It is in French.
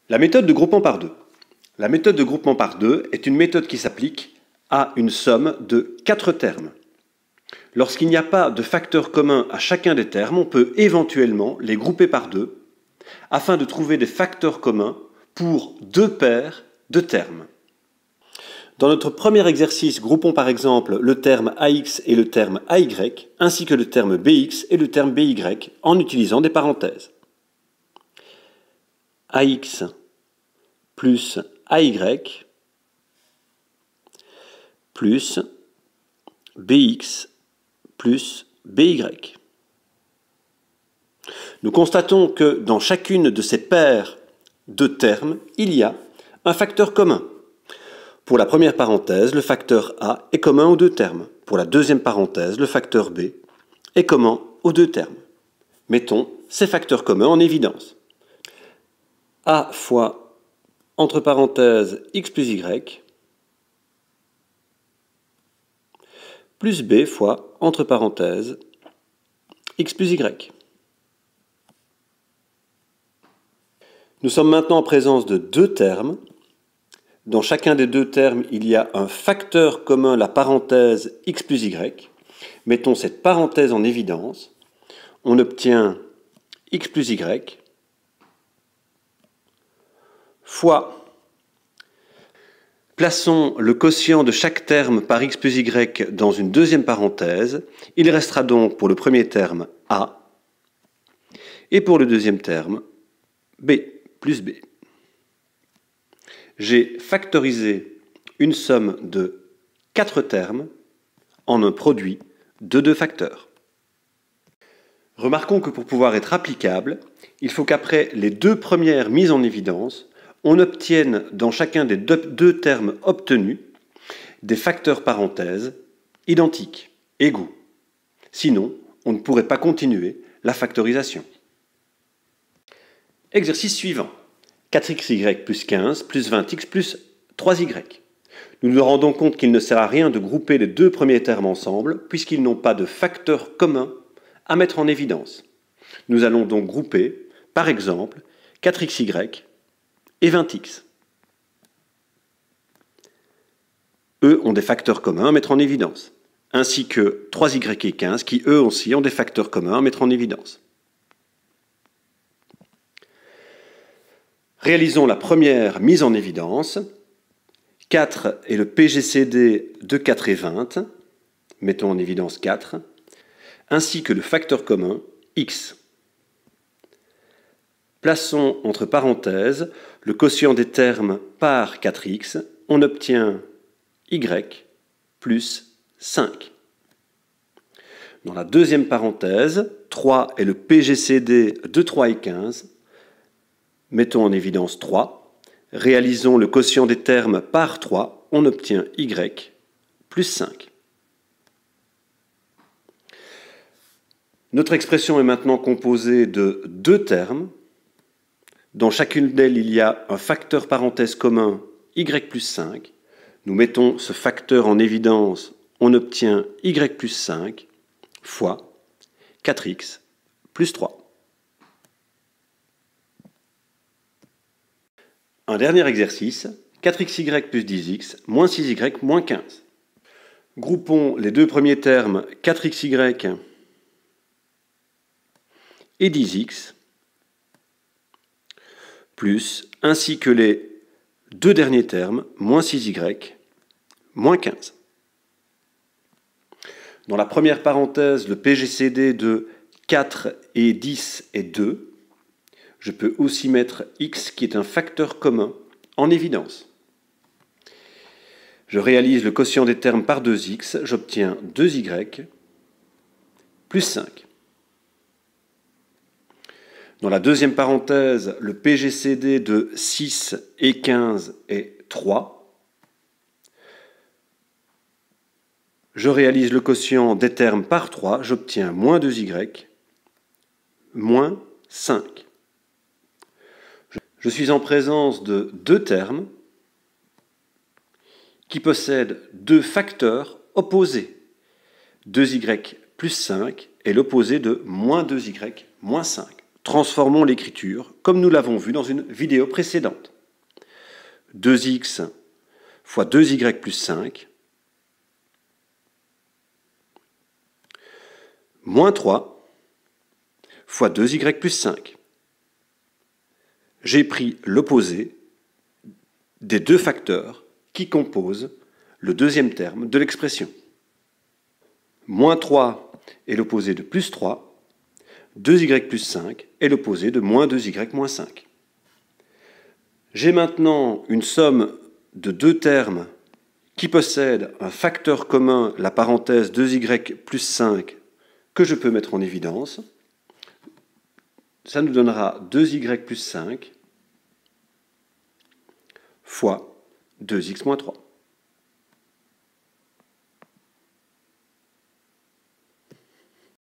La méthode de groupement par deux. La méthode de groupement par deux est une méthode qui s'applique à une somme de 4 termes. Lorsqu'il n'y a pas de facteur commun à chacun des termes, on peut éventuellement les grouper par deux afin de trouver des facteurs communs pour deux paires de termes. Dans notre premier exercice, groupons par exemple le terme AX et le terme AY, ainsi que le terme BX et le terme BY, en utilisant des parenthèses. AX plus AY plus BX plus BY. Nous constatons que dans chacune de ces paires de termes, il y a un facteur commun. Pour la première parenthèse, le facteur A est commun aux deux termes. Pour la deuxième parenthèse, le facteur B est commun aux deux termes. Mettons ces facteurs communs en évidence. A fois, entre parenthèses, x plus y, plus B fois, entre parenthèses, x plus y. Nous sommes maintenant en présence de deux termes. Dans chacun des deux termes, il y a un facteur commun, la parenthèse x plus y. Mettons cette parenthèse en évidence. On obtient x plus y fois, plaçons le quotient de chaque terme par x plus y dans une deuxième parenthèse. Il restera donc pour le premier terme a et pour le deuxième terme b plus b. J'ai factorisé une somme de 4 termes en un produit de deux facteurs. Remarquons que pour pouvoir être applicable, il faut qu'après les deux premières mises en évidence, on obtienne dans chacun des deux termes obtenus des facteurs parenthèses identiques, égaux. Sinon, on ne pourrait pas continuer la factorisation. Exercice suivant. 4xy plus 15 plus 20x plus 3y. Nous nous rendons compte qu'il ne sert à rien de grouper les deux premiers termes ensemble puisqu'ils n'ont pas de facteur commun à mettre en évidence. Nous allons donc grouper, par exemple, 4xy et 20x. Eux ont des facteurs communs à mettre en évidence, ainsi que 3y et 15 qui eux aussi ont des facteurs communs à mettre en évidence. Réalisons la première mise en évidence. 4 est le PGCD de 4 et 20, mettons en évidence 4, ainsi que le facteur commun x. Plaçons entre parenthèses le quotient des termes par 4x, on obtient y plus 5. Dans la deuxième parenthèse, 3 est le PGCD de 3 et 15, mettons en évidence 3, réalisons le quotient des termes par 3, on obtient y plus 5. Notre expression est maintenant composée de deux termes. Dans chacune d'elles, il y a un facteur parenthèse commun y plus 5. Nous mettons ce facteur en évidence, on obtient y plus 5 fois 4x plus 3. Un dernier exercice, 4xy plus 10x moins 6y moins 15. Groupons les deux premiers termes 4xy et 10x, plus, ainsi que les deux derniers termes, moins 6y, moins 15. Dans la première parenthèse, le PGCD de 4 et 10 est 2. Je peux aussi mettre x qui est un facteur commun en évidence. Je réalise le quotient des termes par 2x, j'obtiens 2y plus 5. Dans la deuxième parenthèse, le PGCD de 6 et 15 est 3. Je réalise le quotient des termes par 3, j'obtiens moins 2y, moins 5. Je suis en présence de deux termes qui possèdent deux facteurs opposés. 2y plus 5 est l'opposé de moins 2y moins 5. transformons l'écriture comme nous l'avons vu dans une vidéo précédente. 2x fois 2y plus 5, moins 3 fois 2y plus 5. J'ai pris l'opposé des deux facteurs qui composent le deuxième terme de l'expression. Moins 3 est l'opposé de plus 3, 2y plus 5 est l'opposé de moins 2y moins 5. J'ai maintenant une somme de deux termes qui possèdent un facteur commun, la parenthèse 2y plus 5, que je peux mettre en évidence. Ça nous donnera 2y plus 5 fois 2x moins 3.